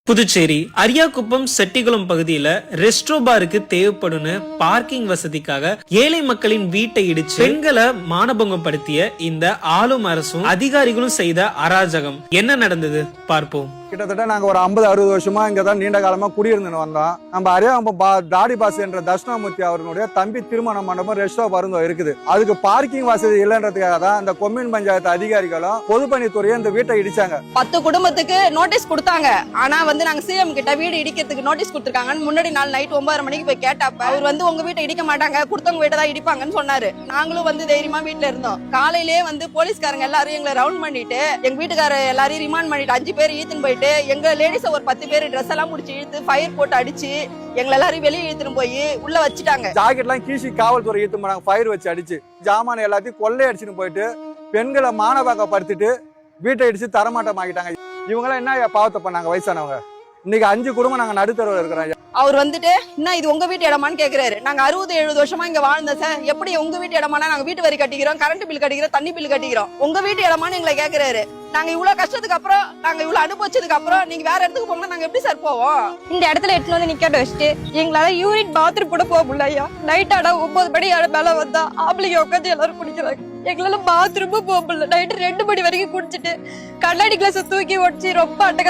புதுச்சேரி அரியாக்குப்பம் செட்டிகுளம் பகுதியில ரெஸ்ட்ரோ பாருக்கு தேவைப்படும்னு பார்க்கிங் வசதிக்காக ஏழை மக்களின் வீட்டை இடிச்சு பெண்களை மானபங்கம் படுத்திய இந்த ஆளும் அரசும் அதிகாரிகளும் செய்த அராஜகம் என்ன நடந்தது பார்ப்போம். கிட்டத்தட்ட நாங்க ஒரு 50-60 வருஷமா இங்கதான் நீண்ட காலமா குடியிருந்து வந்தோம். நம்ம அரியாக்குப்பம் தாடி பாஸ் என்ற தட்சிணாமூர்த்தி அவர்களுடைய தம்பி திருமண மண்டபம் ரெஸ்டோ பாருங்க இருக்குது. அதுக்கு பார்க்கிங் வசதி இல்லைன்றதுக்காக தான் இந்த கொம்யூன் பஞ்சாயத்து அதிகாரிகளும் பொதுப்பணித்துறையும் இந்த வீட்டை இடிச்சாங்க. 10 குடும்பத்துக்கு நோட்டீஸ் கொடுத்தாங்க. ஆனா நாங்க சிஎம் கிட்ட வீடு இடிக்கிறதுக்கு நோட்டீஸ் கொடுத்திருக்காங்கன்னு முன்னாடி நாள் நைட் 9:30 மணிக்கு போய் கேட்டப்ப அவர் உங்க வீட்டை இடிக்க மாட்டாங்க, கொடுத்தவங்க வீட்டை தான் இடிப்பாங்கன்னு சொன்னாரு. நாங்களும் தைரியமா வீட்டுல இருந்தோம். காலையிலேயே போலீஸ்காரங்க எல்லாரும் எங்களை ரவுண்ட் பண்ணிட்டு எங்க வீட்டுக்கார எல்லாரையும் ரிமாண்ட் பண்ணிட்டு 5 பேர் ஈத்துன்னு போயிட்டு எங்க லேடிஸ் ஒரு 10 பேர் ட்ரெஸ் எல்லாம் முடிச்சு இழுத்து ஃபயர் போட்டு அடிச்சு எங்களை எல்லாரும் வெளியே இழுத்துன்னு போய் உள்ள வச்சுட்டாங்க. ஜாக்கெட் எல்லாம் கீசி காவல்துறை இழுத்து போனாங்க, ஃபயர் வச்சு அடிச்சு ஜாமான எல்லாத்தையும் கொள்ளை அடிச்சுட்டு போயிட்டு பெண்களை மானபாக்கப்படுத்திட்டு வீட்டை இடிச்சு தரமாட்டம் ஆகிட்டாங்க. இவங்க எல்லாம் என்ன பாவத்தை பண்ணாங்க வயசானவங்க. இன்னைக்கு 5 குடும்பம் நாங்க நடுத்தரவுல இருக்கிறோம். அவர் என்ன இது உங்க வீட்டு இடமான்னு கேக்குறாரு. நாங்க 60-70 வருஷமா இங்க வாழ்ந்தோம் சார். எப்படி உங்க வீட்டு இடமானா நாங்க வீட்டு வரி கட்டிக்கிறோம், கரண்ட் பில் கட்டிக்கிறோம், தண்ணி பில் கட்டிக்கிறோம், உங்க வீட்டு இடமான்னு எங்களை கேக்குறாரு. நாங்க இவ்வளவு கஷ்டத்துக்கு அப்புறம் நாங்க இவ்வளவு அனுபவிச்சதுக்கு அப்புறம் நீங்க வேற இடத்துக்கு போனா நாங்க எப்படி சார் போவோம்? இந்த இடத்துல எடுத்துட்டு வந்து நிக்க வச்சுட்டு எங்களால யூரின் பாத்ரூம் கூட போக முடியல ஐயா. நைட் ஆனா 9 மணி மேல வந்தா ஆம்பளைங்க உட்காந்து எல்லாரும் குடிக்கிறாங்க. எங்களால பாத்ரூமும் போக முடியல. நைட்டு 2 மணி வரைக்கும் குடிச்சிட்டு கண்ணாடி கிளாஸ் தூக்கி ஒடிச்சு ரொம்ப அட்டக